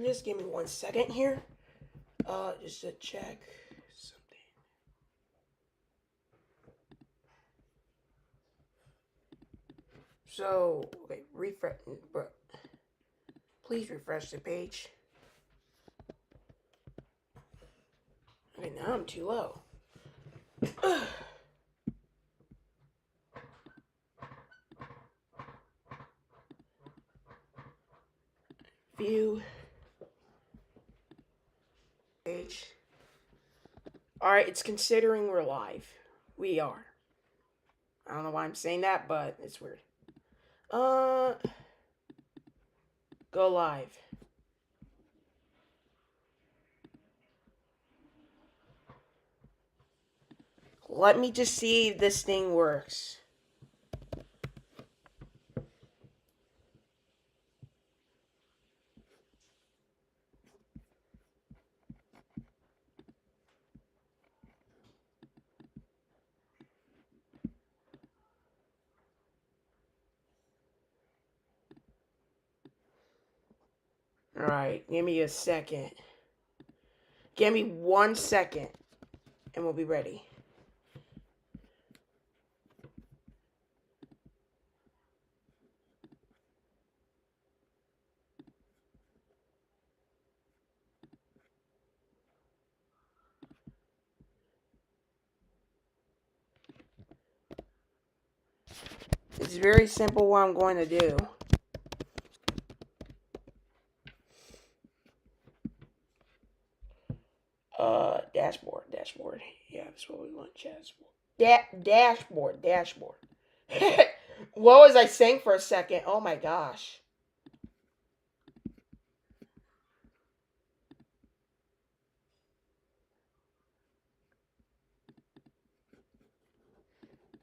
Just give me 1 second here. Just to check something. So, okay, refresh, but please refresh the page. Okay, now I'm too low. View page. Alright, it's considering we're live. We are. I don't know why I'm saying that, but it's weird. Go live. Let me just see if this thing works. Alright, give me a second. Give me 1 second, and we'll be ready. It's very simple what I'm going to do. Dashboard. Yeah, that's what we want. Dashboard. What was I saying for a second? Oh my gosh.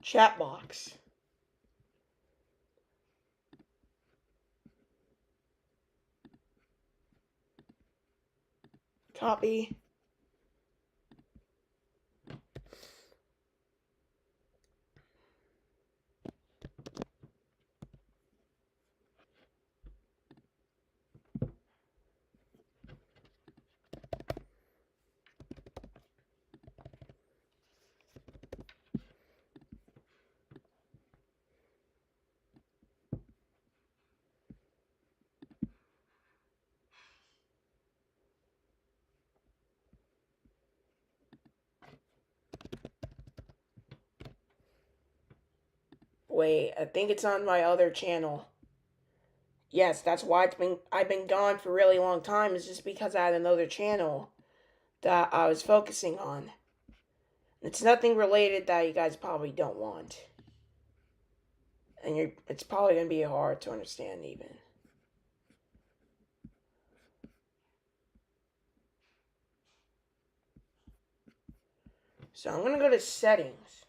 Chat box. Copy. Wait, I think it's on my other channel. Yes, that's why I've been gone for a really long time. It's just because I had another channel that I was focusing on. It's nothing related that you guys probably don't want. And it's probably gonna be hard to understand even. So I'm gonna go to settings.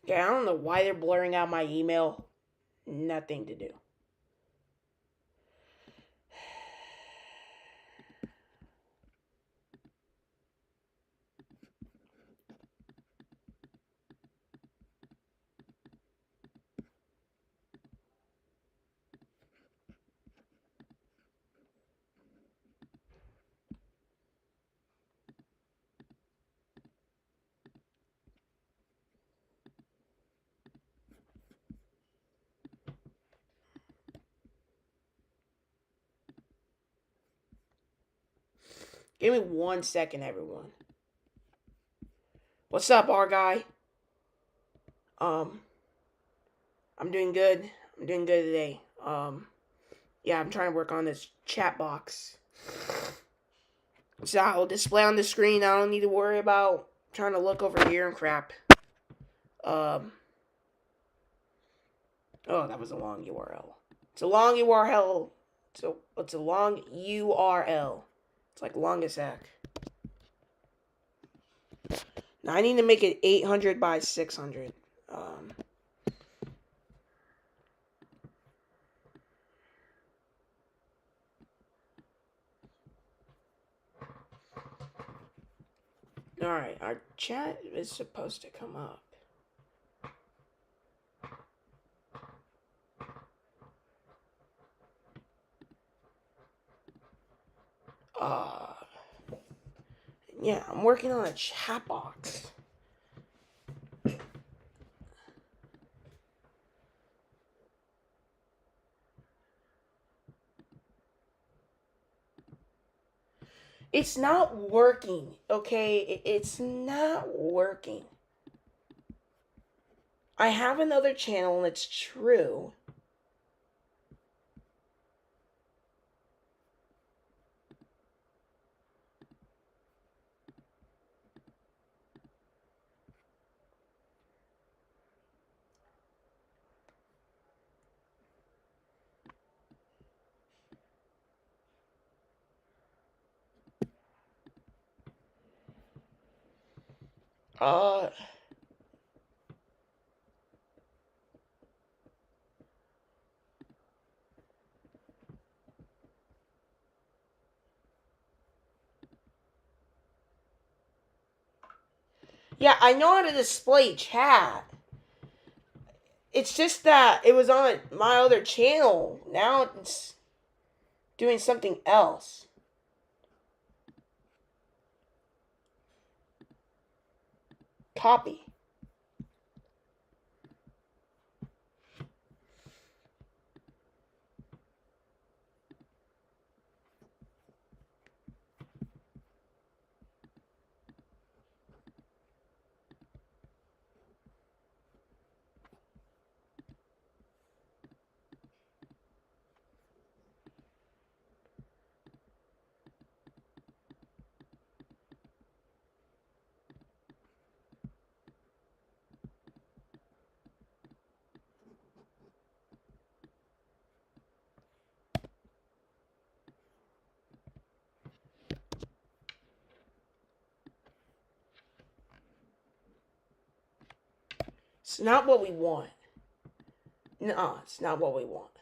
Okay, I don't know why they're blurring out my email. Nothing to do. Give me 1 second, everyone. What's up, our guy? I'm doing good. I'm doing good today. Yeah, I'm trying to work on this chat box. So I'll display on the screen. I don't need to worry about trying to look over here and crap. Oh, that was a long URL. It's a long URL. So it's a long URL. It's like long as heck. Now I need to make it 800 by 600. Alright, our chat is supposed to come up. Uh, yeah, I'm working on a chat box. It's not working, okay? It's not working. I have another channel and it's true. Uh, yeah, I know how to display chat. It's just that it was on my other channel. Now it's doing something else. Copy. It's not what we want. No, it's not what we want.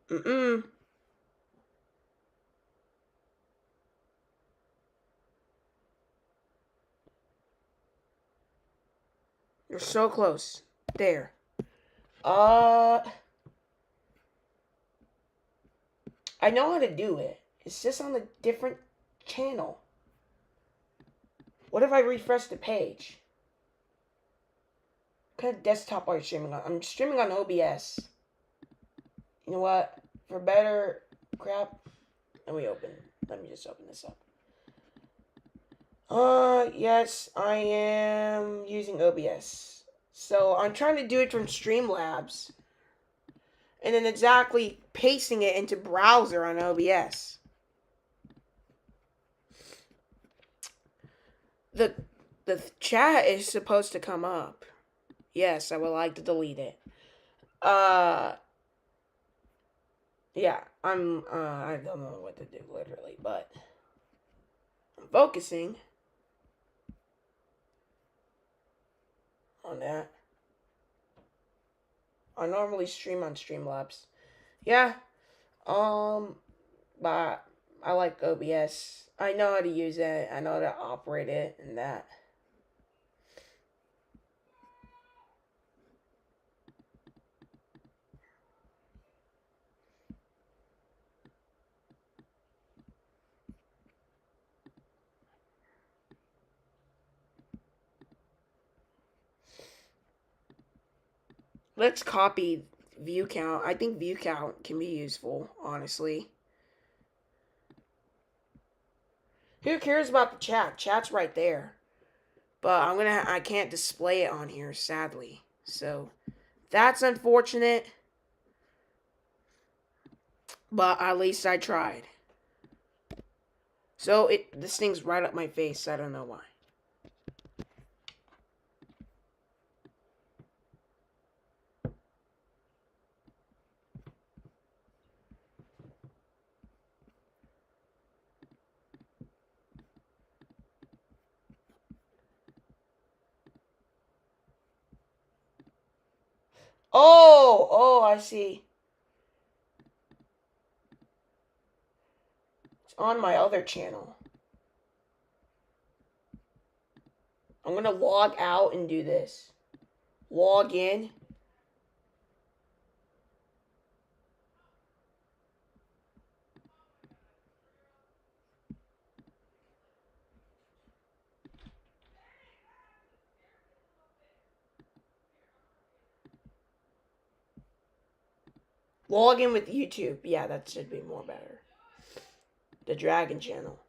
Mm-mm. You're so close. There. I know how to do it. It's just on a different channel. What if I refresh the page? What kind of desktop are you streaming on? I'm streaming on OBS. You know what? For better crap, let me just open this up. Yes, I am using OBS. So I'm trying to do it from Streamlabs. And then exactly pasting it into browser on OBS. The chat is supposed to come up. Yes, I would like to delete it. Yeah, I don't know what to do literally, but I'm focusing on that. I normally stream on Streamlabs. Yeah, but I like OBS. I know how to use it. I know how to operate it and that. Let's copy view count. I think view count can be useful, honestly. Who cares about the chat? Chat's right there. But I can't display it on here, sadly. So that's unfortunate. But at least I tried. So this thing's right up my face. I don't know why. Oh, I see. on my other channel. I'm gonna log out and do this. Log in. Log in with YouTube. Yeah, that should be more better. The Dragon channel.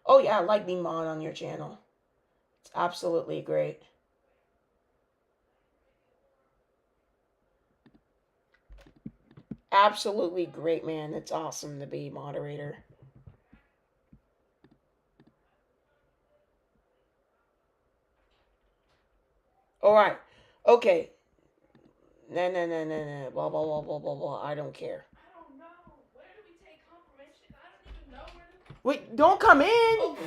Oh yeah, I like being mod on your channel. It's absolutely great. Absolutely great, man. It's awesome to be moderator. Alright. Okay. No. Blah, blah, blah, blah, blah, blah. I don't care. I don't know. Where do we take confirmation? I don't even know where to... Wait, don't come in! Oh.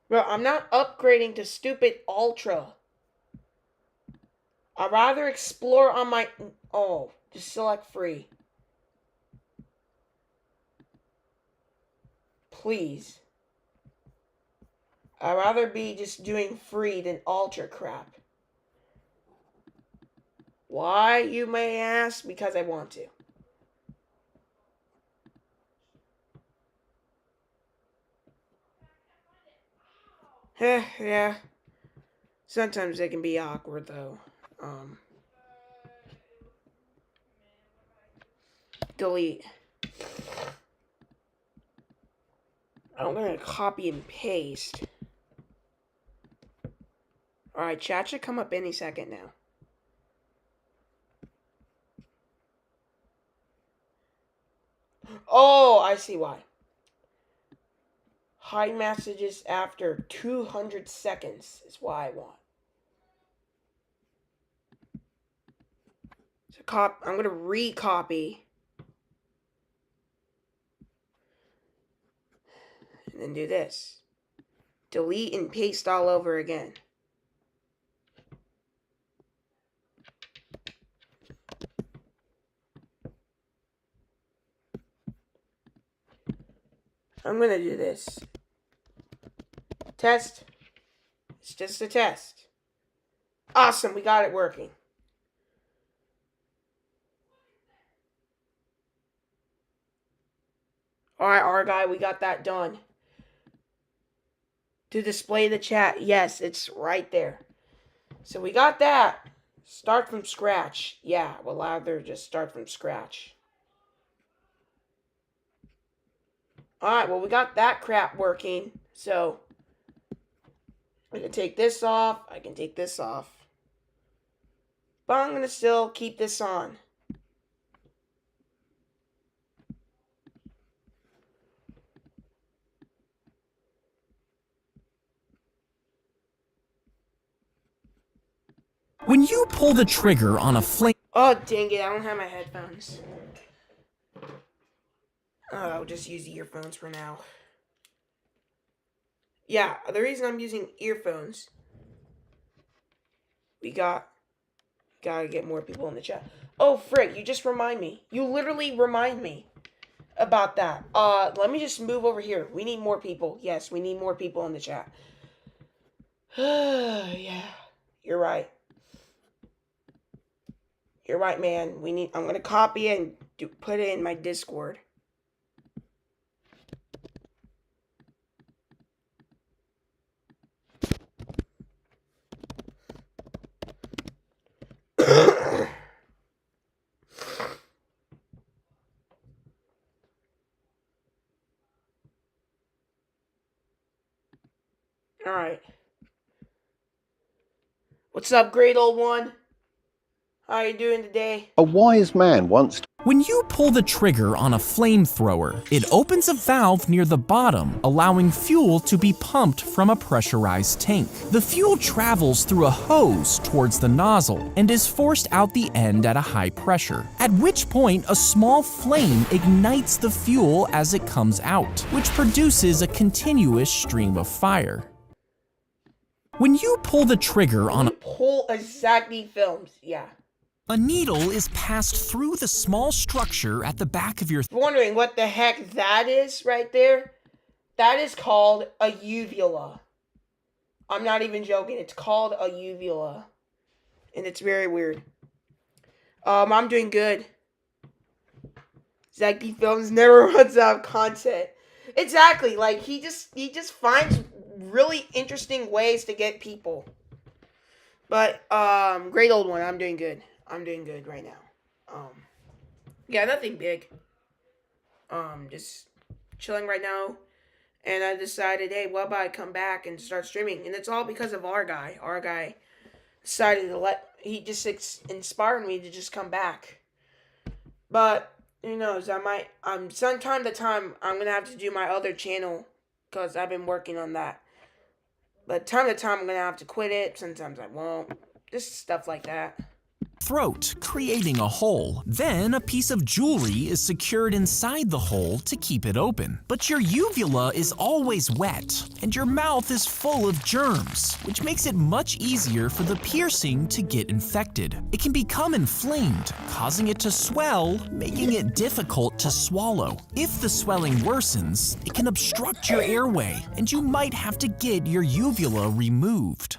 Bro, I'm not upgrading to stupid Ultra. I'd rather explore on my... Oh, just select free. Please. I'd rather be just doing free than Ultra crap. Why, you may ask? Because I want to. Yeah. Sometimes they can be awkward, though. Delete. I'm gonna copy and paste. Alright, chat should come up any second now. Oh, I see why. Hide messages after 200 seconds is what I want. So I'm going to recopy. And then do this. Delete and paste all over again. I'm going to do this. Test. It's just a test. Awesome, we got it working. Alright, our guy, we got that done. To display the chat, yes, it's right there. So we got that. Start from scratch. Yeah, we'll rather just start from scratch. Alright, well, we got that crap working. So, I can take this off. I can take this off. But I'm going to still keep this on. When you pull the trigger on a flame... Oh, dang it. I don't have my headphones. Oh, I'll just use earphones for now. Yeah, the reason I'm using earphones... Gotta get more people in the chat. Oh, frick, you just remind me. You literally remind me about that. Let me just move over here. We need more people. Yes, we need more people in the chat. Yeah, you're right. You're right, man. I'm gonna copy it and put it in my Discord. Alright. What's up, great old one? How you doing today? A wise man once When you pull the trigger on a flamethrower, it opens a valve near the bottom, allowing fuel to be pumped from a pressurized tank. The fuel travels through a hose towards the nozzle and is forced out the end at a high pressure, at which point a small flame ignites the fuel as it comes out, which produces a continuous stream of fire. When you pull the trigger on Pull exactly films, yeah. a needle is passed through the small structure at the back of your If you're wondering what the heck that is right there, that is called a uvula. I'm not even joking. It's called a uvula. And it's very weird. I'm doing good. Zaki Films never runs out of content. Exactly. Like he just finds really interesting ways to get people. But great old one. I'm doing good. I'm doing good right now. Yeah, nothing big. Just chilling right now. And I decided, hey, what about I come back and start streaming? And it's all because of our guy. Our guy decided to he just inspired me to just come back. But, who knows, some time to time, I'm going to have to do my other channel because I've been working on that. But time to time, I'm going to have to quit it. Sometimes I won't. Just stuff like that. throat, creating a hole. Then a piece of jewelry is secured inside the hole to keep it open. But your uvula is always wet, and your mouth is full of germs, which makes it much easier for the piercing to get infected. It can become inflamed, causing it to swell, making it difficult to swallow. If the swelling worsens, it can obstruct your airway, and you might have to get your uvula removed.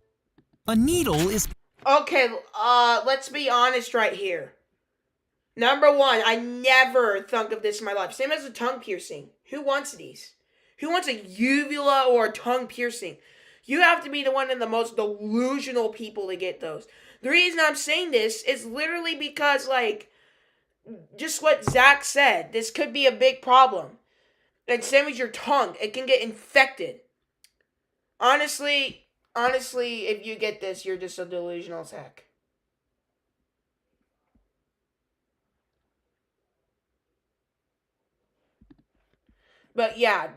A needle is Okay, let's be honest right here. Number one, I never thunk of this in my life. Same as a tongue piercing. Who wants these? Who wants a uvula or a tongue piercing? You have to be the one of the most delusional people to get those. The reason I'm saying this is literally because, like, just what Zach said. This could be a big problem. And same with your tongue. It can get infected. Honestly, if you get this, you're just a delusional as heck. But yeah,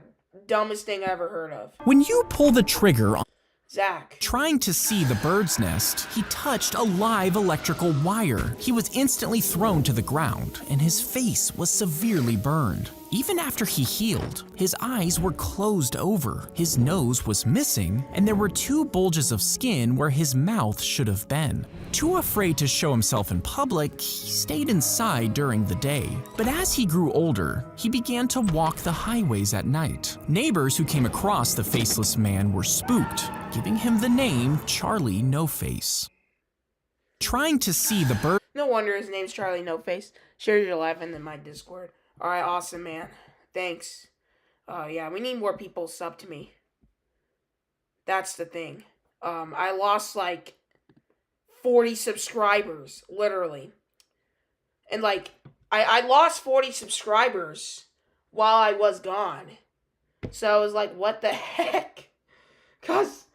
dumbest thing I ever heard of. when you pull the trigger on Zach. trying to see the bird's nest, he touched a live electrical wire. He was instantly thrown to the ground, and his face was severely burned. Even after he healed, his eyes were closed over, his nose was missing, and there were 2 bulges of skin where his mouth should have been. Too afraid to show himself in public, he stayed inside during the day. But as he grew older, he began to walk the highways at night. Neighbors who came across the faceless man were spooked, giving him the name Charlie No Face. Trying to see the bird. No wonder his name's Charlie No Face. Share your life in my Discord. Alright, awesome, man. Thanks. Yeah, we need more people sub to me. That's the thing. I lost like 40 subscribers, literally. And like, I lost 40 subscribers while I was gone. So I was like, what the heck? Cause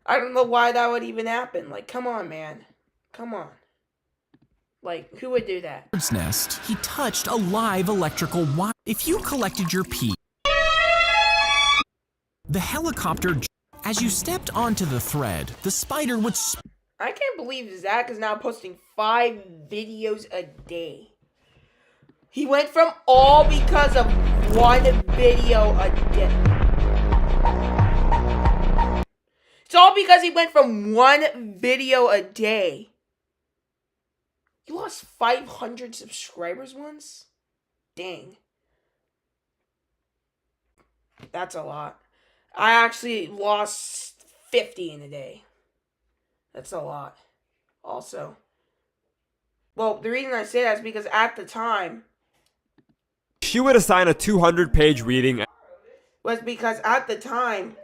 I don't know why that would even happen. Like, come on, man. Come on. Like, who would do that? Bird's nest, he touched a live electrical wire. If you collected your pee, the helicopter, as you stepped onto the thread, the spider would I can't believe Zach is now posting 5 videos a day. He went from all because of 1 video a day. It's all because he went from 1 video a day. You lost 500 subscribers once? Dang. That's a lot. I actually lost 50 in a day. That's a lot. Also. Well, the reason I say that is because at the time... She would assign a 200-page reading. Was because at the time...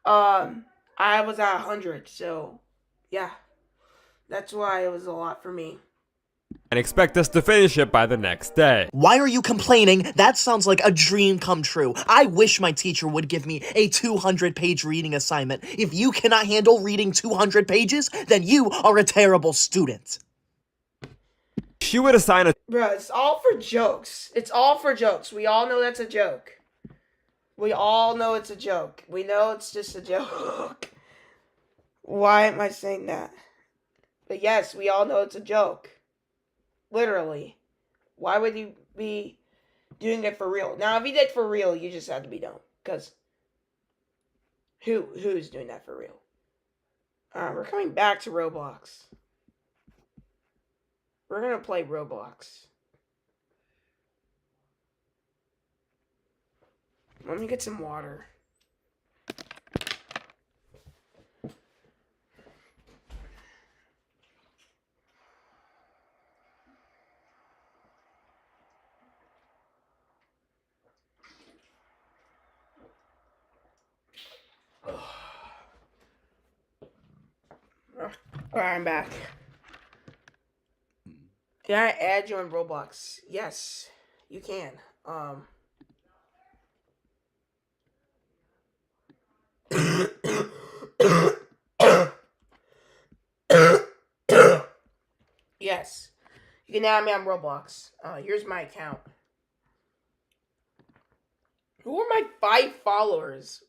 I was at 100, so... Yeah. That's why it was a lot for me. And expect us to finish it by the next day. Why are you complaining? That sounds like a dream come true. I wish my teacher would give me a 200-page reading assignment. If you cannot handle reading 200 pages, then you are a terrible student. She would assign a Bruh, it's all for jokes. It's all for jokes. We all know that's a joke. We all know it's a joke. We know it's just a joke. Why am I saying that? But yes, we all know it's a joke. Literally. Why would you be doing it for real? Now, if you did for real, you just have to be dumb. Because who's doing that for real? We're coming back to Roblox. We're gonna play Roblox. Let me get some water. Alright, I'm back. Can I add you on Roblox? Yes, you can. Yes, you can add me on Roblox. Here's my account. Who are my 5 followers?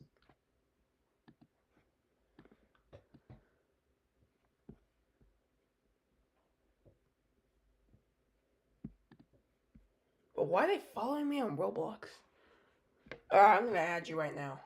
But why are they following me on Roblox? I'm gonna add you right now.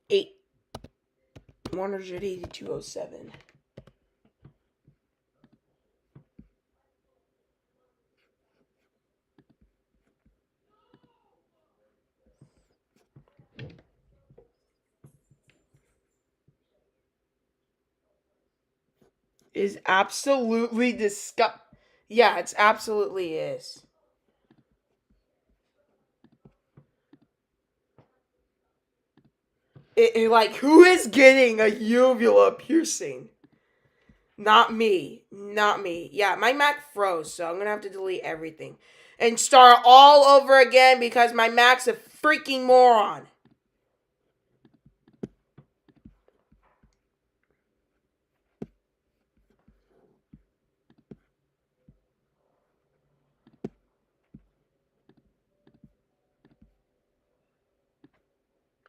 Eight 18207. Is absolutely disgust. Yeah, it's absolutely is. Like, who is getting a uvula piercing? Not me. Not me. Yeah, my Mac froze, so I'm gonna have to delete everything. And start all over again because my Mac's a freaking moron.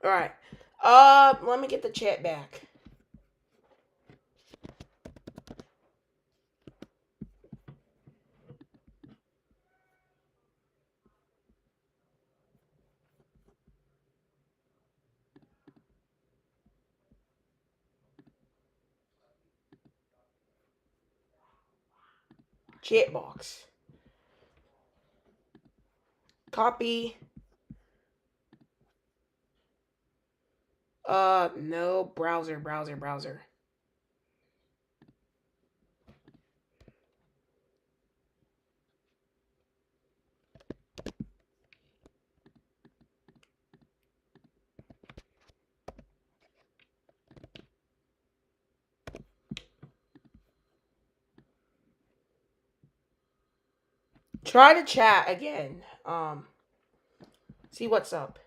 Alright. Let me get the chat back. Chat box. Copy. No. Browser. Try to chat again. See what's up.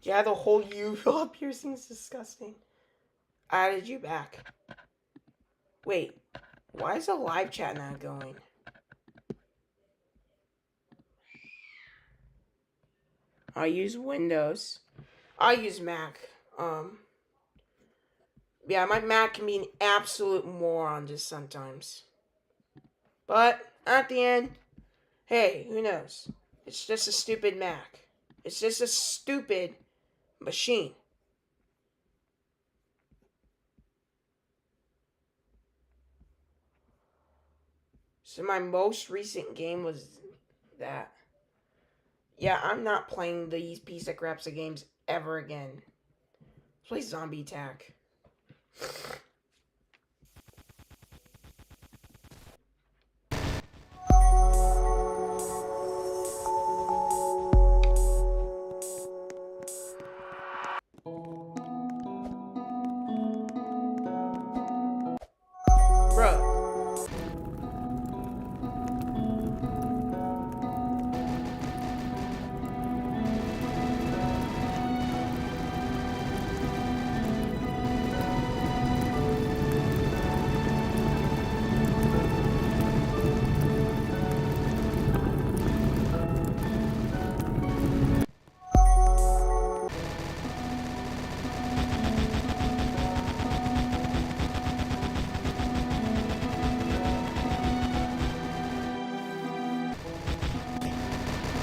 Yeah, the whole uvula piercing is disgusting. I added you back. Wait, why is the live chat not going? I use Windows. I use Mac. Yeah, my Mac can be an absolute moron just sometimes. But at the end, hey, who knows? It's just a stupid Mac. It's just a stupid machine. So my most recent game was that. Yeah, I'm not playing these piece of crap games ever again. Let's play Zombie Attack. Bro.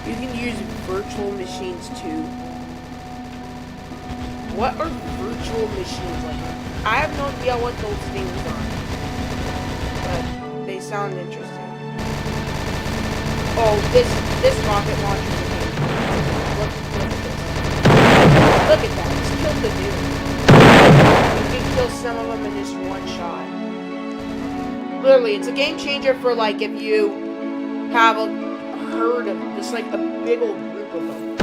You can use virtual machines too. What are virtual machines like? I have no idea what those things are, but they sound interesting. Oh, this rocket launcher is amazing. Look at this. Look at that. Just killed the dude. You can kill some of them in just one shot. Literally, it's a game changer for like if you have a herd of just like a big old group of them.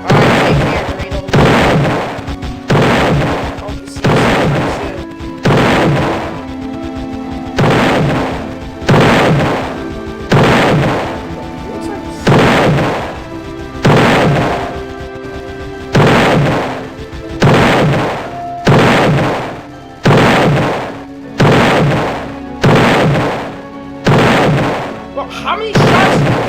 Alright, take care, Cradle. Hope to see you sometime soon. Looks like well, how many shots do you need?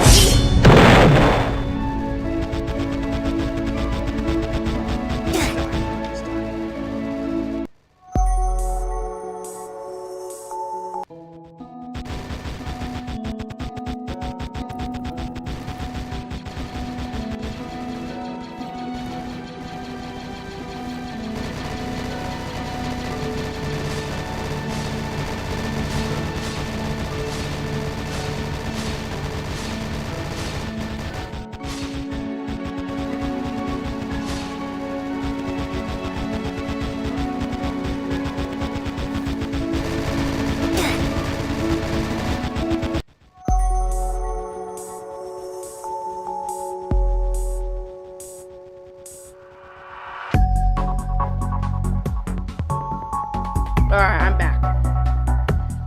Alright, I'm back.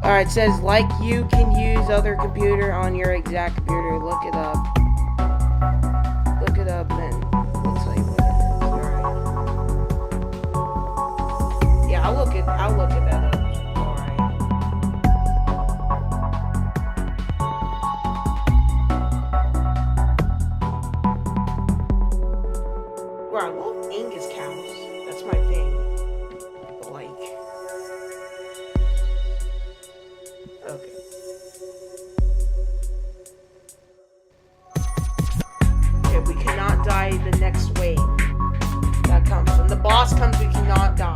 Alright, it says, like you can use other computer on your exact computer. Look it up. Look it up and let's tell you what it is. Alright. Yeah, I'll look at that up. Alright. Bro, I love Angus cows. That's my thing. Like. Okay. Okay, we cannot die the next wave that comes. When the boss comes, we cannot die.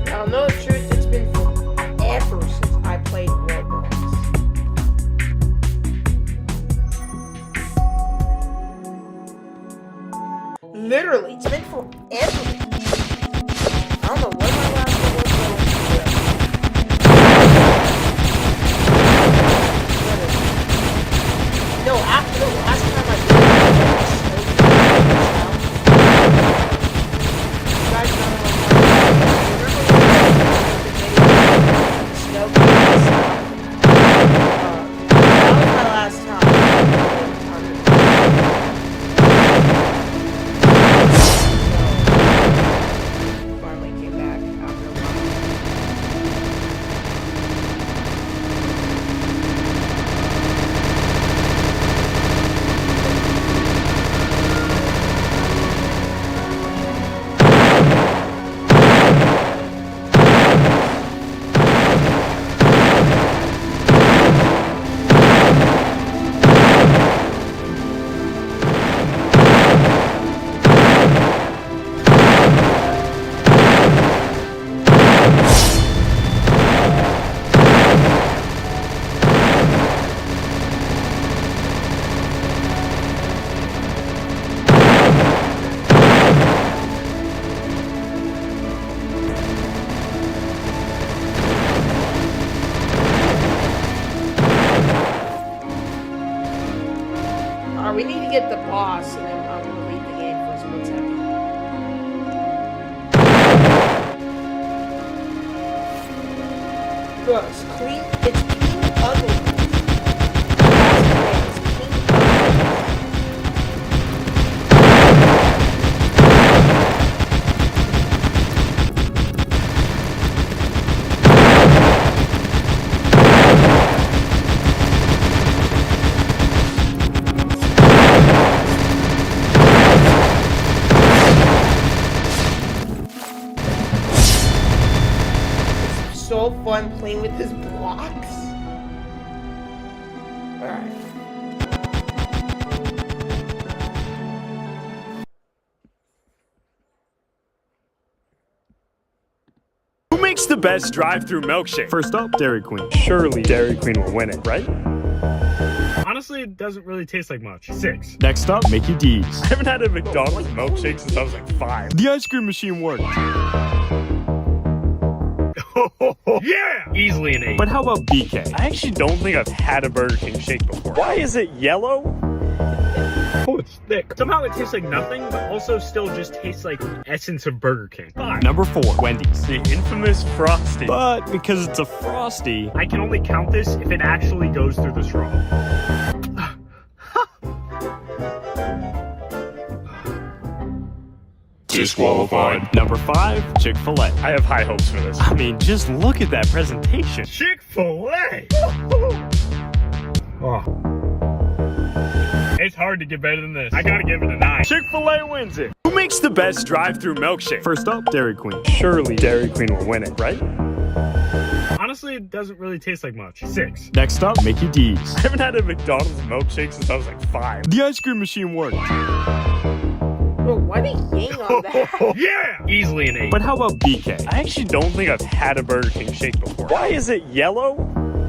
I don't know if get the boss, and then I'm gonna leave the game for a split second. Bro, it's clean. It's clean ugly. That's great. It's clean so fun playing with his blocks. Alright. Who makes the best drive-through milkshake? First up, Dairy Queen. Surely Dairy Queen will win it, right? Honestly, it doesn't really taste like much. 6. Next up, Mickey D's. I haven't had a McDonald's milkshake since I was like 5. The ice cream machine worked. Yeah! Easily an 8. But how about BK? I actually don't think I've had a Burger King shake before. Why is it yellow? Oh, it's thick. Somehow it tastes like nothing, but also still just tastes like the essence of Burger King. 5. Number 4, Wendy's. The infamous Frosty. But because it's a Frosty, I can only count this if it actually goes through the straw. Disqualified. Number 5, Chick-fil-A. I have high hopes for this. I mean, just look at that presentation. Chick-fil-A! Oh. It's hard to get better than this. I gotta give it a 9. Chick-fil-A wins it. Who makes the best drive-through milkshake? First up, Dairy Queen. Surely Dairy Queen will win it, right? Honestly, it doesn't really taste like much. 6. Next up, Mickey D's. I haven't had a McDonald's milkshake since I was like 5. The ice cream machine worked. Bro, why they ying on that? Yeah! Easily an 8. But how about BK? I actually don't think I've had a Burger King shake before. Why is it yellow?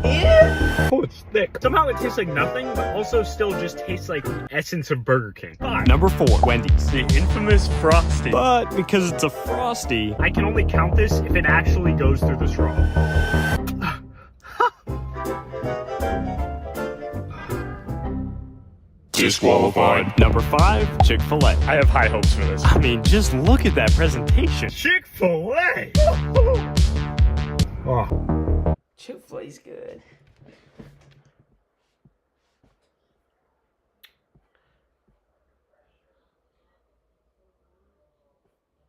Yeah. Oh, it's thick. Somehow it tastes like nothing, but also still just tastes like the essence of Burger King. 5. Number 4, Wendy's. The infamous Frosty. But because it's a Frosty, I can only count this if it actually goes through the straw. Disqualified. Number 5, Chick-fil-A. I have high hopes for this. I mean, just look at that presentation. Chick-fil-A! Oh. Chick-fil-A's good.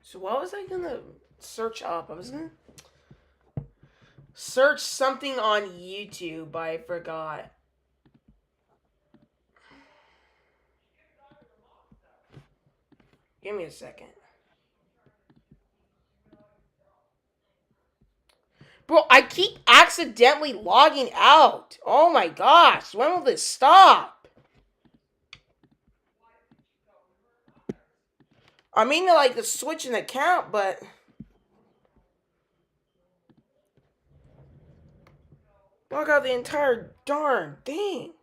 So what was I gonna search up? I was gonna search something on YouTube, but I forgot. Give me a second. Bro, I keep accidentally logging out. Oh my gosh. When will this stop? I mean to like to switch an account, but log out the entire darn thing.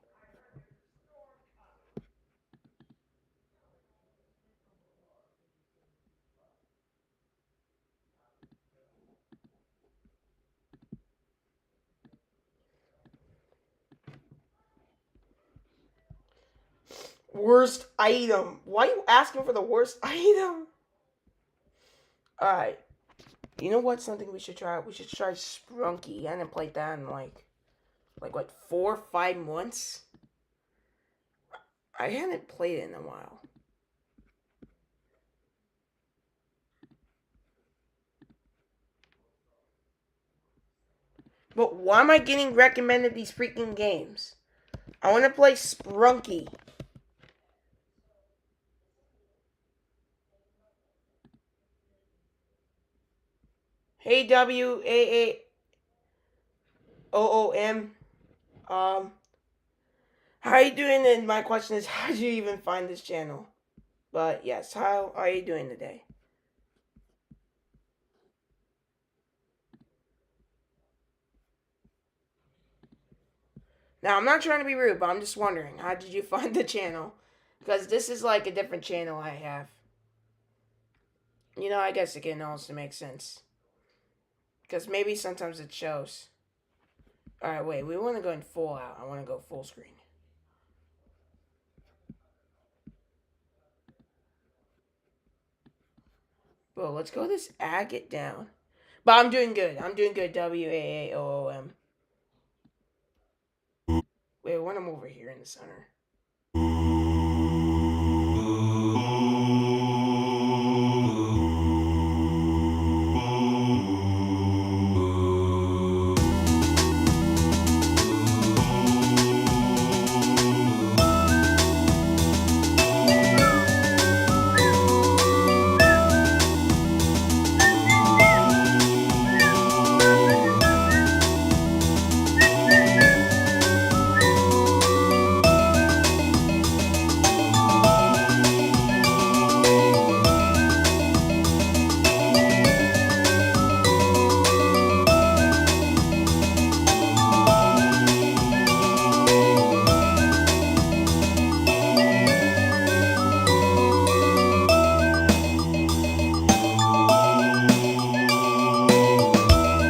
Worst item. Why are you asking for the worst item? Alright. You know what? Something we should try? We should try Sprunky. I haven't played that in like what, 4 or 5 months? I hadn't played it in a while. But why am I getting recommended these freaking games? I want to play Sprunky. Hey WAAOOM. How are you doing? And my question is, how did you even find this channel? But yes, how are you doing today? Now, I'm not trying to be rude, but I'm just wondering, how did you find the channel? Because this is like a different channel I have. You know, I guess it can also make sense. Because maybe sometimes it shows. Alright, wait, we want to go in full out. I want to go full screen. Bro, let's go this agate down. But I'm doing good. I'm doing good. WAAOOM. Wait, when I'm over here in the center.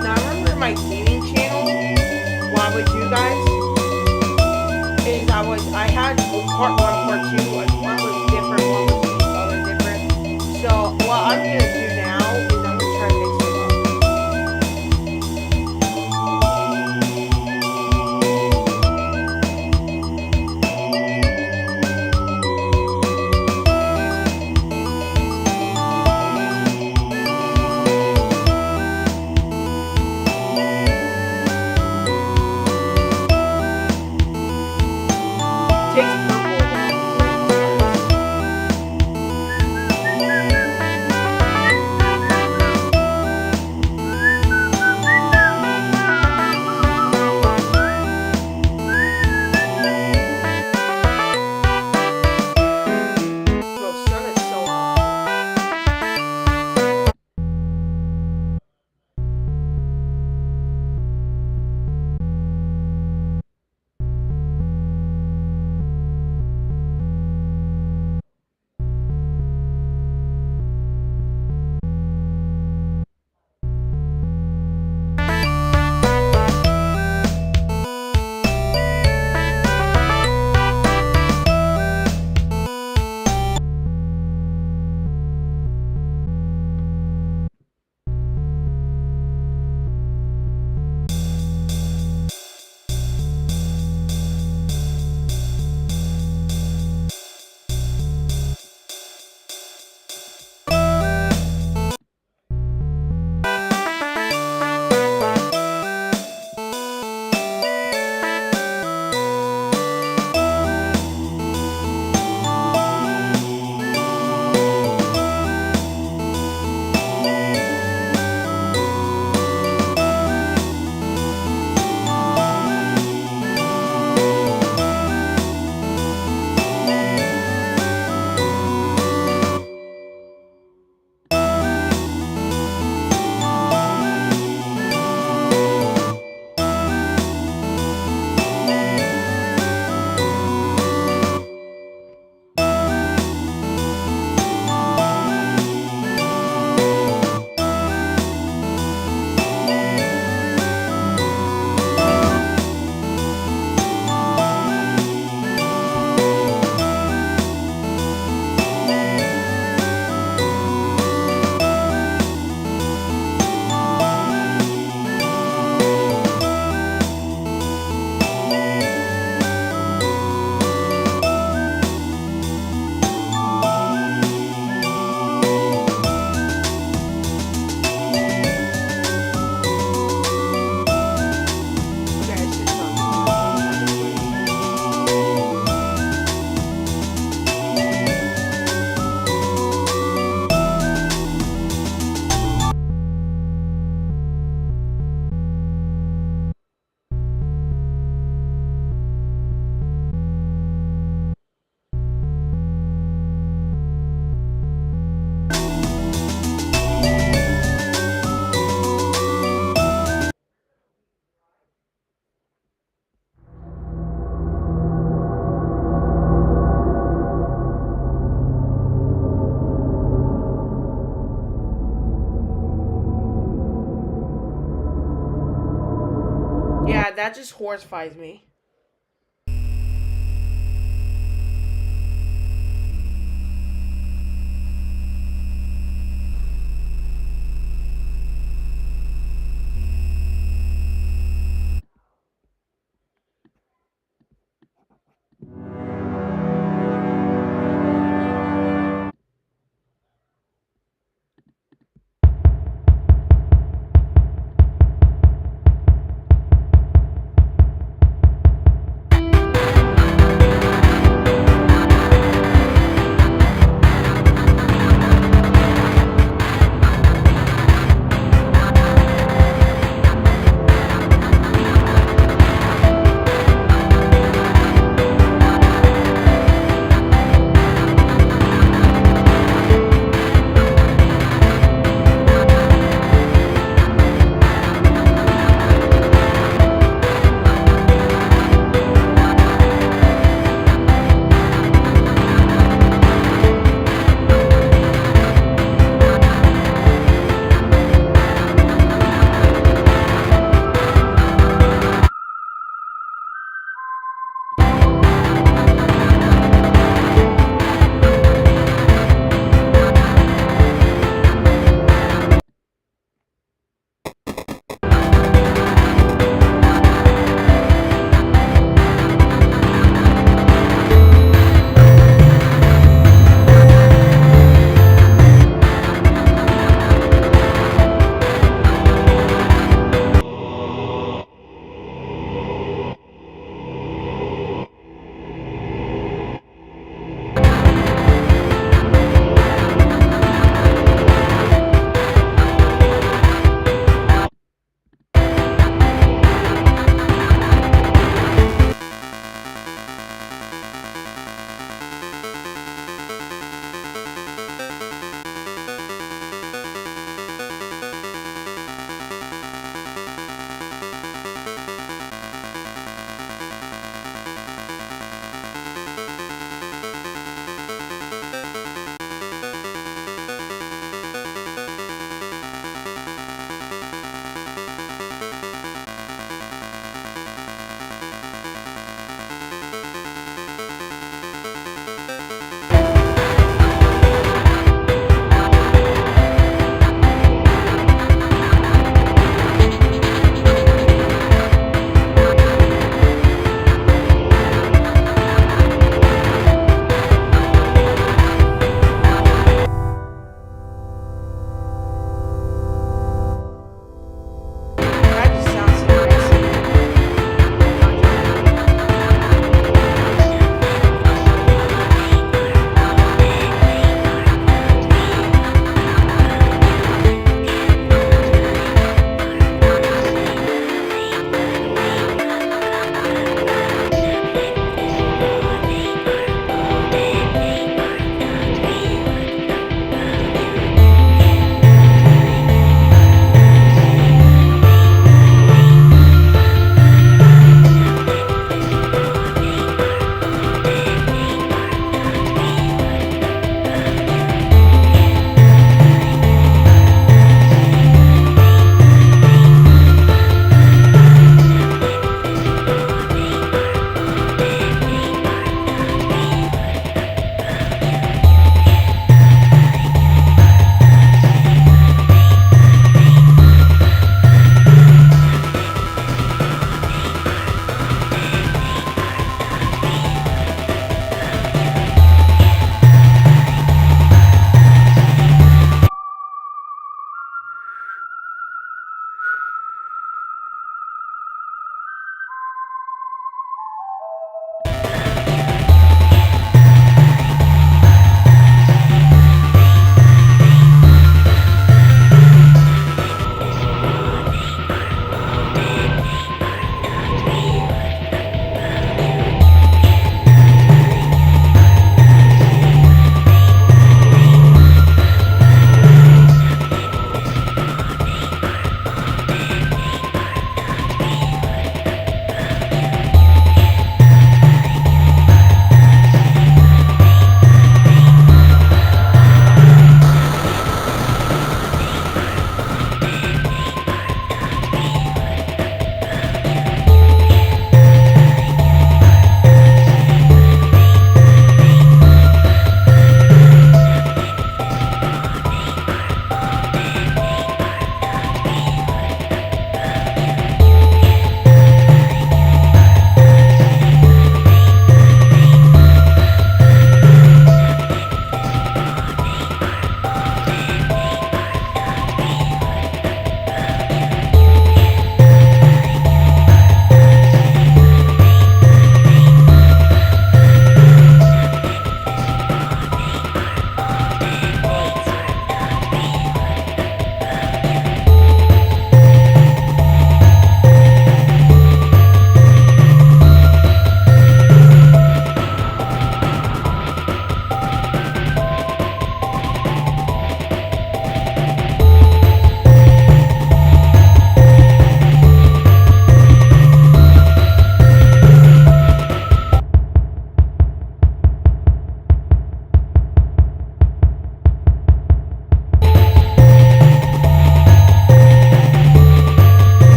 Now, I remember my gaming channel, what I would do, guys, is I had part 1, part 2, and one was different, one was the other different. So, what I'm gonna do now is I'm gonna try to mix them up. Takes purple. Bro, sun is so hot. Okay, it's just Yeah, that just horrifies me.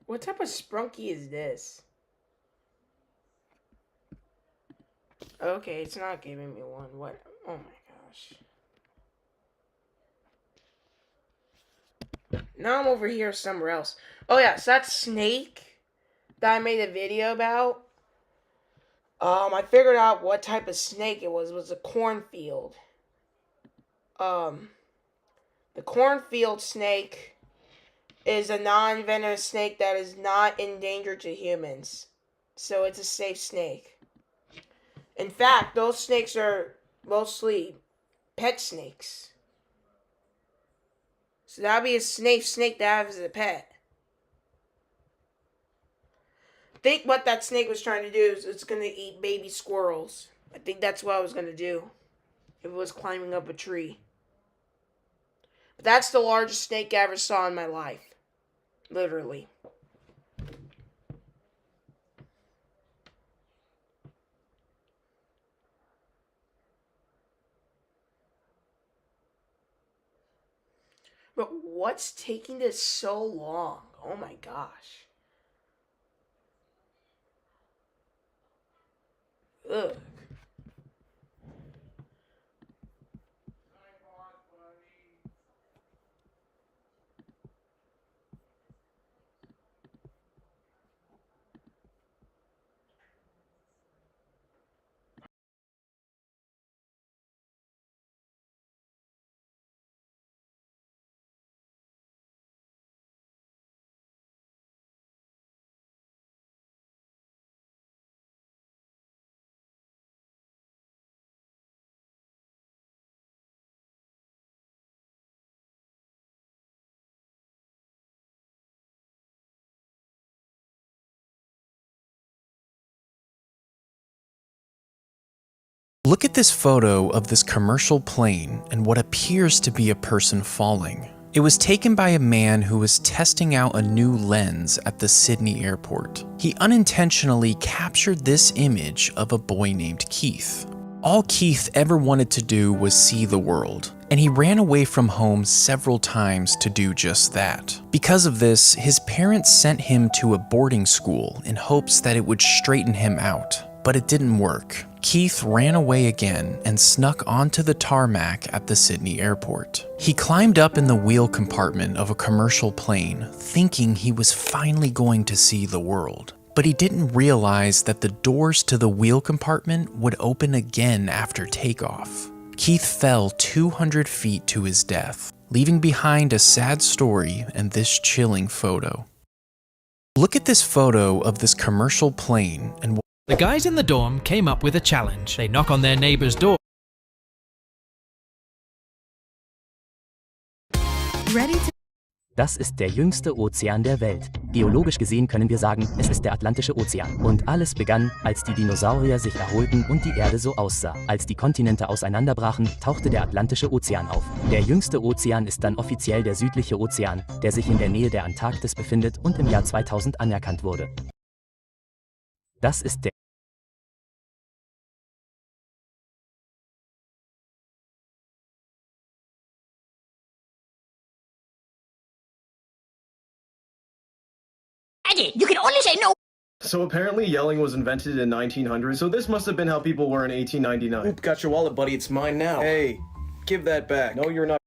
What type of sprunky is this? Okay, it's not giving me one. What? Oh my gosh. Now I'm over here somewhere else. Oh yeah, so that snake that I made a video about. I figured out what type of snake it was. It was a cornfield. The cornfield snake is a non-venomous snake that is not endangered to humans. So it's a safe snake. In fact, those snakes are mostly pet snakes. So that'd be a safe snake to have as a pet. I think what that snake was trying to do is it's going to eat baby squirrels. I think that's what I was going to do if it was climbing up a tree. But that's the largest snake I ever saw in my life. Literally. But what's taking this so long? Oh my gosh. Ugh. Look at this photo of this commercial plane and what appears to be a person falling. It was taken by a man who was testing out a new lens at the Sydney airport. He unintentionally captured this image of a boy named Keith. All Keith ever wanted to do was see the world, and he ran away from home several times to do just that. Because of this, his parents sent him to a boarding school in hopes that it would straighten him out, but it didn't work. Keith ran away again and snuck onto the tarmac at the Sydney airport. He climbed up in the wheel compartment of a commercial plane, thinking he was finally going to see the world. But he didn't realize that the doors to the wheel compartment would open again after takeoff. Keith fell 200 feet to his death, leaving behind a sad story and this chilling photo. Look at this photo of this commercial plane and The guys in the dorm came up with a challenge. They knock on their neighbor's door. Das ist der jüngste Ozean der Welt. Geologisch gesehen können wir sagen, es ist der Atlantische Ozean. Und alles begann, als die Dinosaurier sich erholten und die Erde so aussah. Als die Kontinente auseinanderbrachen, tauchte der Atlantische Ozean auf. Der jüngste Ozean ist dann offiziell der Südliche Ozean, der sich in der Nähe der Antarktis befindet und im Jahr 2000 anerkannt wurde. Das ist der You can only say no. So apparently yelling was invented in 1900, so this must have been how people were in 1899. Oop, got your wallet, buddy. It's mine now. Hey, give that back. No, you're not.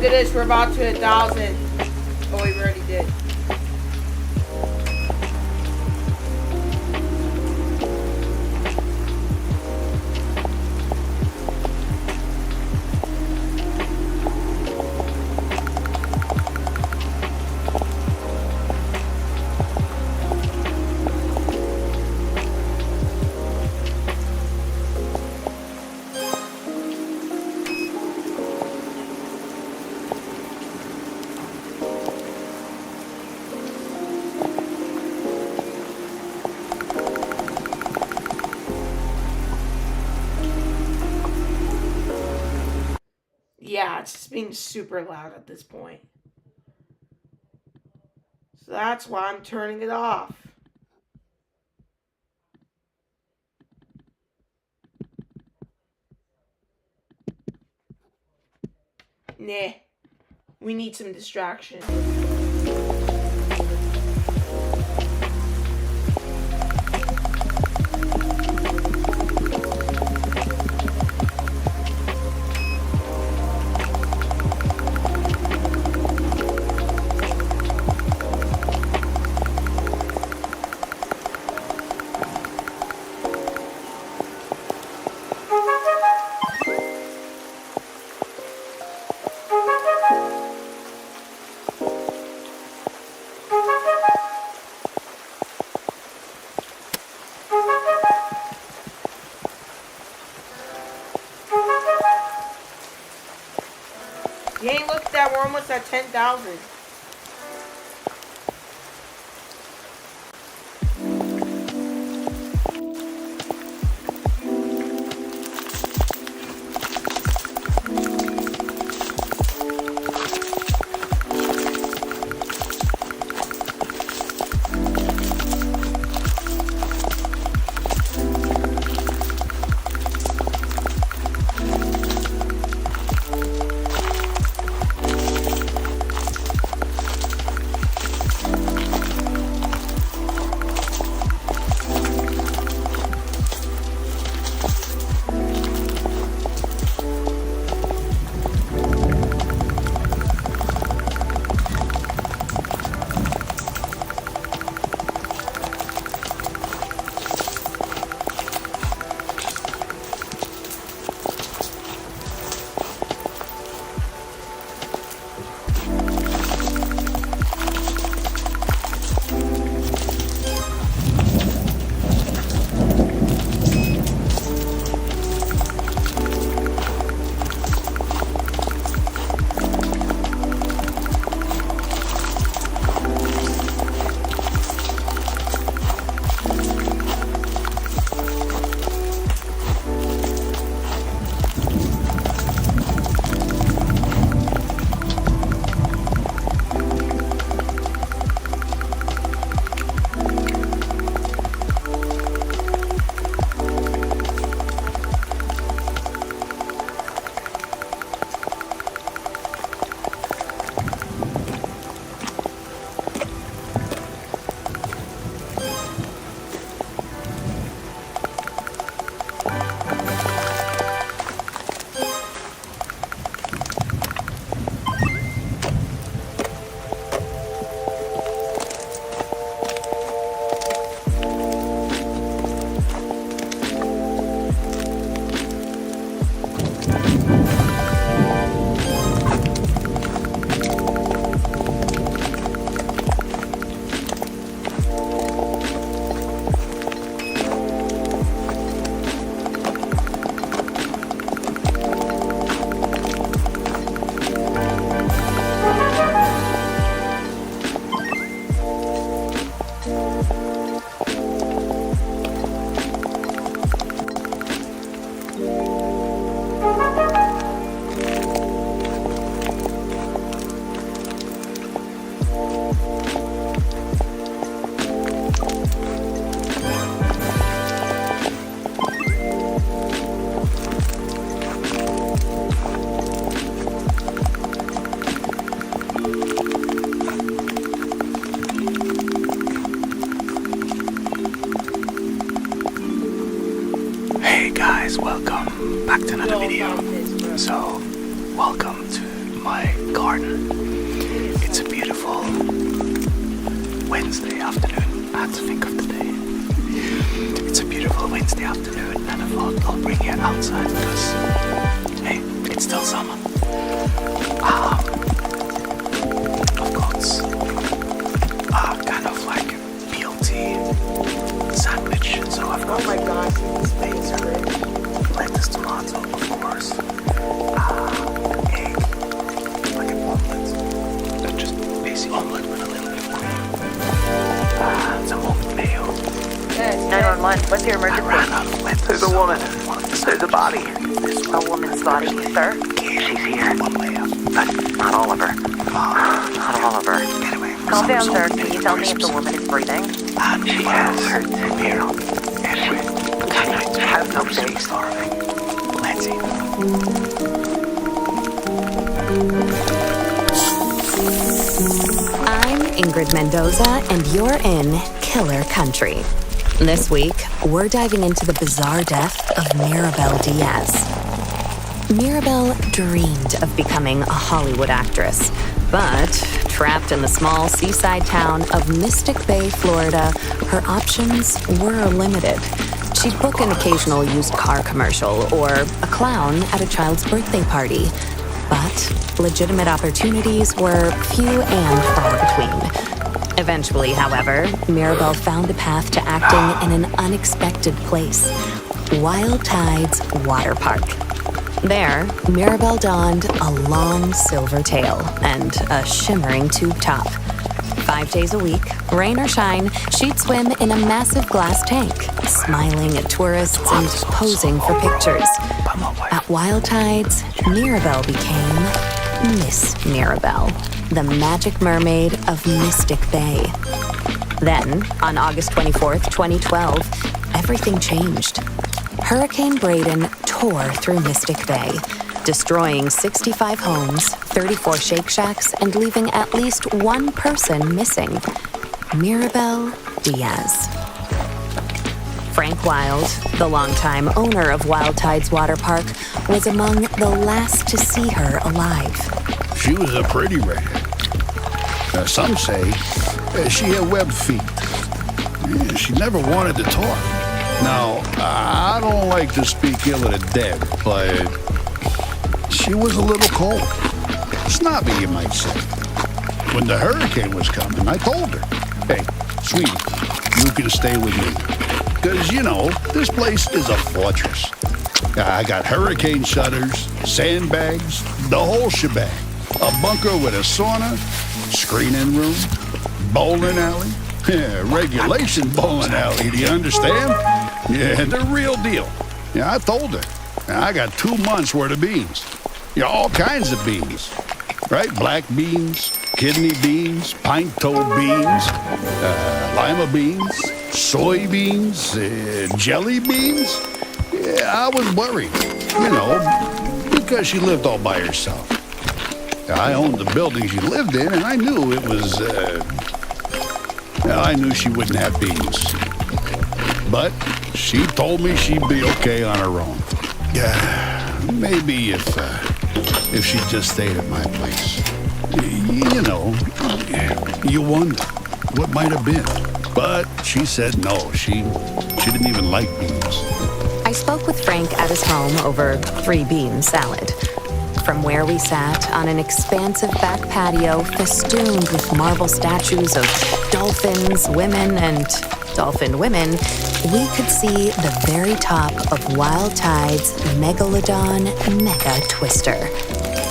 look at this. We're about to 1,000. Oh, we already did. Yeah, it's just being super loud at this point. So that's why I'm turning it off. Nah, we need some distraction. Dang, look at that, we're almost at 10,000. Welcome back to another video. So, welcome to my garden. It's a beautiful Wednesday afternoon. I had to think of the day. It's a beautiful Wednesday afternoon, and I thought I'll bring you outside because, hey, it's still summer. I've got kind of like BLT sandwich. So I've got, Oh my gosh, these things are rich. lettuce, tomato, of course, egg, like an omelet, just basic omelet with a little bit of cream, some oat mayo. 911, what's your emergency? I ran out of lettuce. There's a woman. There's a body. A woman's body, sir? She's here. One way up. Not all of her. Not all of her. Anyway, Calm down, sir. Can you tell me if the woman is breathing? She has her here. Have no day starving. Let's eat. I'm Ingrid Mendoza, and you're in Killer Country. This week, we're diving into the bizarre death of Mirabel Diaz. Mirabel dreamed of becoming a Hollywood actress, but trapped in the small seaside town of Mystic Bay, Florida, her options were limited. She'd book an occasional used car commercial or a clown at a child's birthday party, but legitimate opportunities were few and far between. Eventually, however, Mirabel found a path to acting in an unexpected place, Wild Tides Water Park. There, Mirabel donned a long silver tail and a shimmering tube top. 5 days a week, rain or shine, she'd swim in a massive glass tank, smiling at tourists and posing for pictures. At Wild Tides, Mirabel became Miss Mirabel, the magic mermaid of Mystic Bay. Then, on August 24th, 2012, everything changed. Hurricane Braden tore through Mystic Bay, destroying 65 homes, 34 Shake Shacks, and leaving at least one person missing, Mirabel Diaz. Frank Wild, the longtime owner of Wild Tides Water Park, was among the last to see her alive. She was a pretty redhead. Some say she had webbed feet. She never wanted to talk. Now, I don't like to speak ill of the dead, but she was a little cold. Snobby, you might say. When the hurricane was coming, I told her, hey, sweetie, you can stay with me. Because, you know, this place is a fortress. I got hurricane shutters, sandbags, the whole shebang. A bunker with a sauna, screening room, bowling alley. Yeah, regulation bowling alley, do you understand? Yeah, the real deal. Yeah, I told her. I got 2 months worth of beans. Yeah, all kinds of beans. Right? Black beans, kidney beans, pint-toe beans, lima beans, soybeans, jelly beans. Yeah, I was worried, you know, because she lived all by herself. I owned the building she lived in, and I knew it was, I knew she wouldn't have beans. But she told me she'd be okay on her own. Yeah, maybe if she just stayed at my place. You know, you wonder what might have been. But she said no, she didn't even like beans. I spoke with Frank at his home over 3-bean salad. From where we sat on an expansive back patio festooned with marble statues of dolphins, women, and dolphin women, we could see the very top of Wild Tide's Megalodon Mega Twister.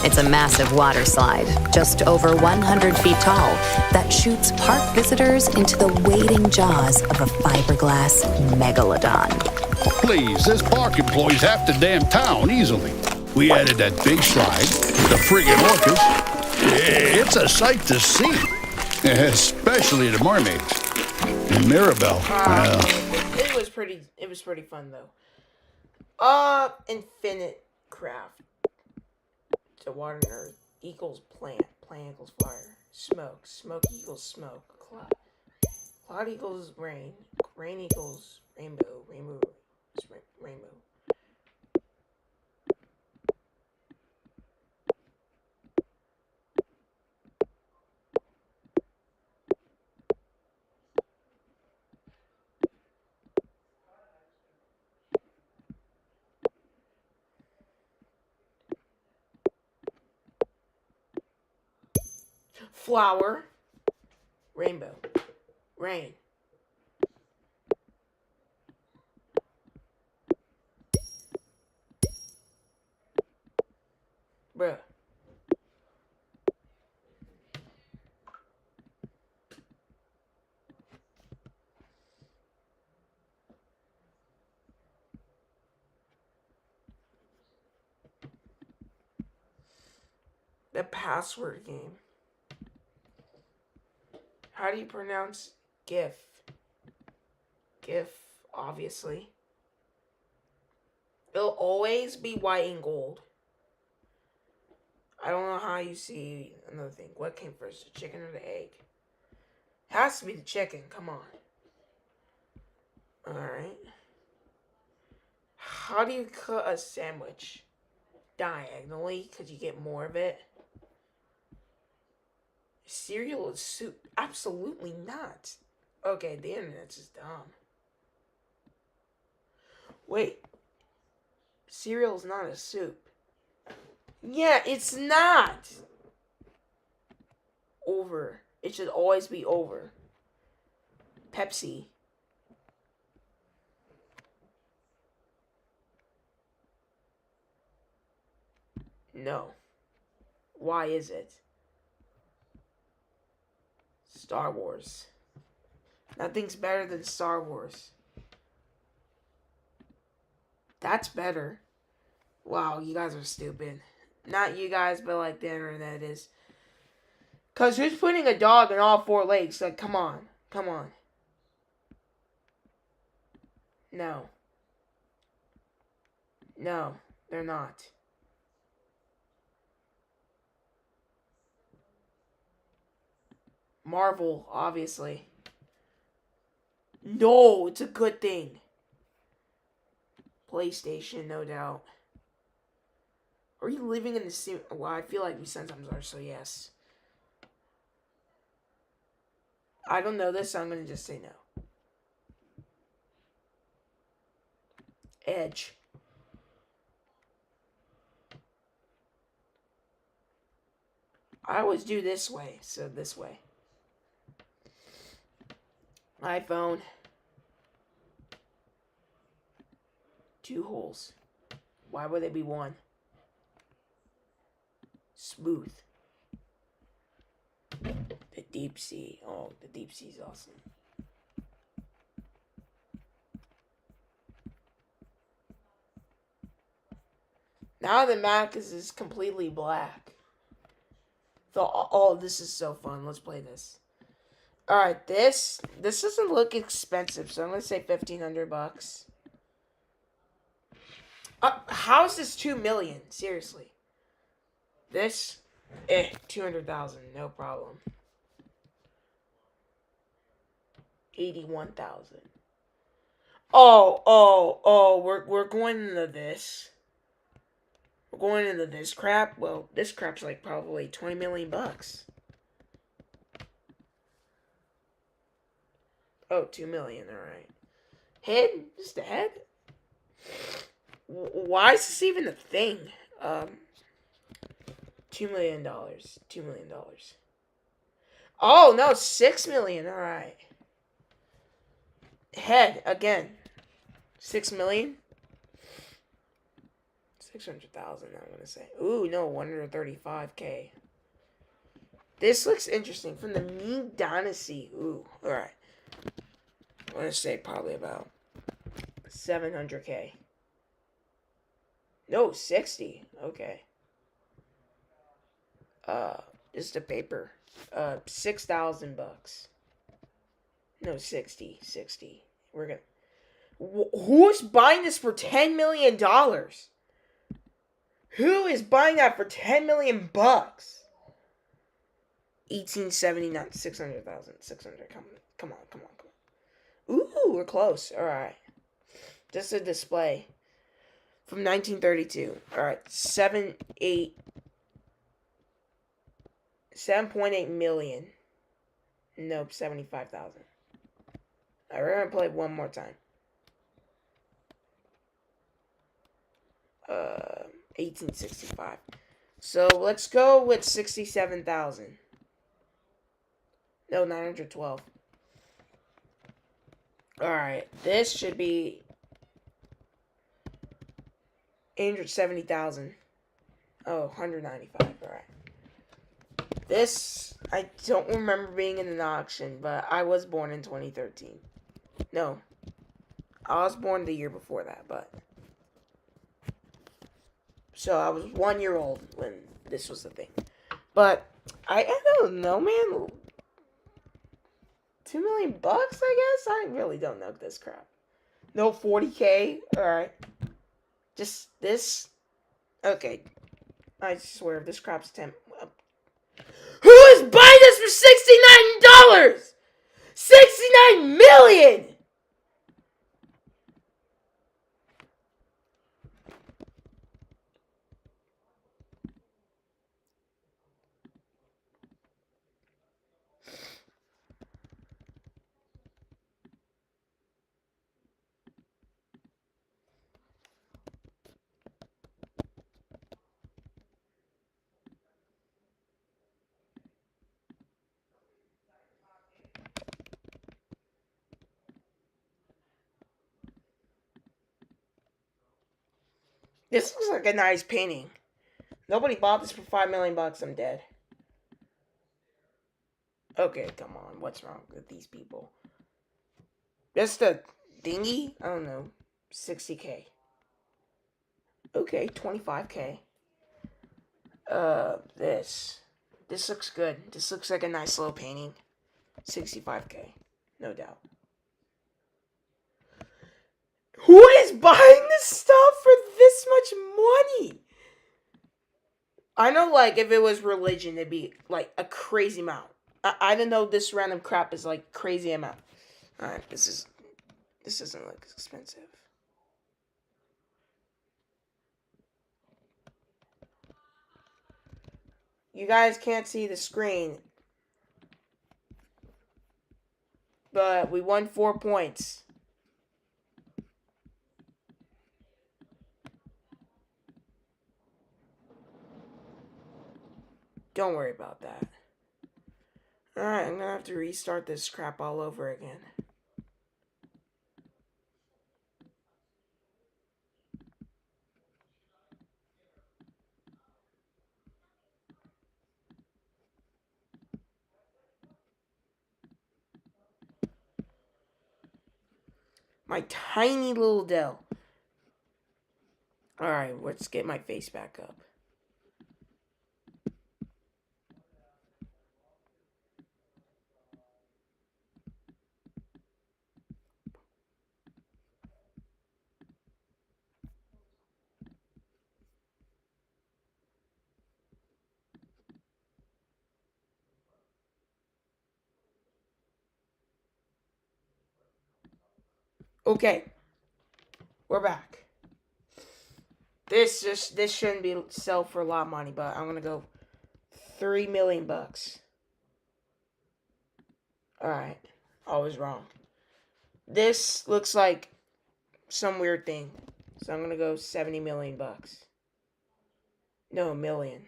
It's a massive water slide, just over 100 feet tall, that shoots park visitors into the waiting jaws of a fiberglass megalodon. Please, this park employees half the damn town easily. We added that big slide, the friggin' orcas. It's a sight to see, especially the mermaids. And Mirabel, It was pretty fun though. Infinite craft. So water and earth equals plant. Plant equals fire. Smoke. Smoke equals smoke. Cloud. Cloud equals rain. Rain equals rainbow. Rainbow is rainbow. Flower. Rainbow. Rain. Bruh. The password game. How do you pronounce GIF? GIF, obviously. It'll always be white and gold. I don't know how you see another thing. What came first, the chicken or the egg? Has to be the chicken. Come on. Alright. How do you cut a sandwich? Diagonally, because you get more of it. Cereal is soup. Absolutely not. Okay, the internet's just dumb. Wait. Cereal's not a soup. Yeah, it's not. Over. It should always be over. Pepsi. No. Why is it? Star Wars. Nothing's better than Star Wars. That's better. Wow, you guys are stupid. Not you guys, but like the internet is. Because who's putting a dog in all four legs? Like, come on. Come on. No. No, they're not. Marvel, obviously. No, it's a good thing. PlayStation, no doubt. Are you living in the same... Well, I feel like we sometimes are, so yes. I don't know this, so I'm going to just say no. Edge. I always do this way, so this way. iPhone. 2 holes. Why would they be 1? Smooth. The deep sea. Oh, the deep sea is awesome. Now the Mac is completely black. Oh, this is so fun. Let's play this. Alright, this doesn't look expensive, so I'm going to say $1,500. How is this 2 million? Seriously. This, 200,000, no problem. 81,000. Oh, we're going into this. We're going into this crap. Well, this crap's like probably 20 million bucks. Oh, 2 million, alright. Head? Just a head? Why is this even a thing? $2 million. $2 million. Oh, no, 6 million, alright. Head, again. 6 million? 600,000, I'm gonna say. Ooh, no, 135K. This looks interesting. From the Ming Dynasty. Ooh, alright. I'm gonna say probably about 700K. No, 60. Okay. Just a paper. 6,000 bucks. No, 60. We're gonna... Who's buying this for $10 million? Who is buying that for 10 million bucks? 1879, 600,000, 600. Come on. Ooh, we're close. All right. Just a display from 1932. All right, 7.8 million. Nope, 75,000. All right, we're gonna play it one more time. 1865. So let's go with 67,000. No, 912. Alright, this should be 870,000. Oh, 195. Alright. This, I don't remember being in an auction, but I was born in 2013. No. I was born the year before that, but... So, I was 1 year old when this was the thing. But, I don't know, man. $2 million, I guess? I really don't know this crap. No 40K? Alright. Just this? Okay. I swear, this crap's 10... Who is buying this for $69? $69 million! This looks like a nice painting. Nobody bought this for $5 million. I'm dead. Okay, come on. What's wrong with these people? Just a dinghy? I don't know. 60K. Okay, 25K. This. This looks good. This looks like a nice little painting. 65K. No doubt. Who is buying this stuff for this much money? I know, like, if it was religion, it'd be, like, a crazy amount. I don't know, this random crap is, like, crazy amount. Alright, this doesn't look expensive. You guys can't see the screen. But we won 4 points. Don't worry about that. Alright, I'm gonna have to restart this crap all over again. My tiny little Dell. Alright, let's get my face back up. Okay, we're back. This shouldn't be sell for a lot of money, but I'm gonna go $3 million. Alright, I was wrong. This looks like some weird thing, so I'm gonna go $70 million. No, million.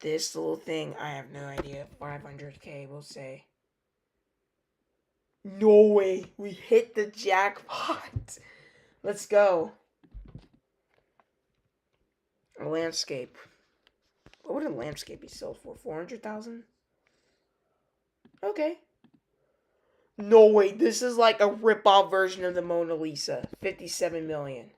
This little thing, I have no idea. 500K, we'll say. No way. We hit the jackpot. Let's go. A landscape. What would a landscape be sold for? 400,000? Okay. No way. This is like a rip-off version of the Mona Lisa. 57 million.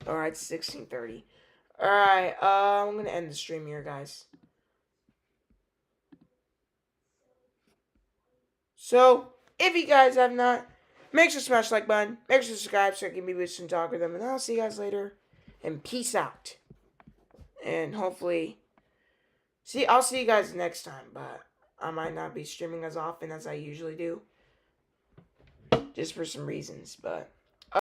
Alright, 16:30. Alright, I'm gonna end the stream here, guys. So, if you guys have not, make sure to smash the like button. Make sure to subscribe so I can be with and talk with them. And I'll see you guys later. And peace out. And hopefully, I'll see you guys next time. But I might not be streaming as often as I usually do. Just for some reasons, but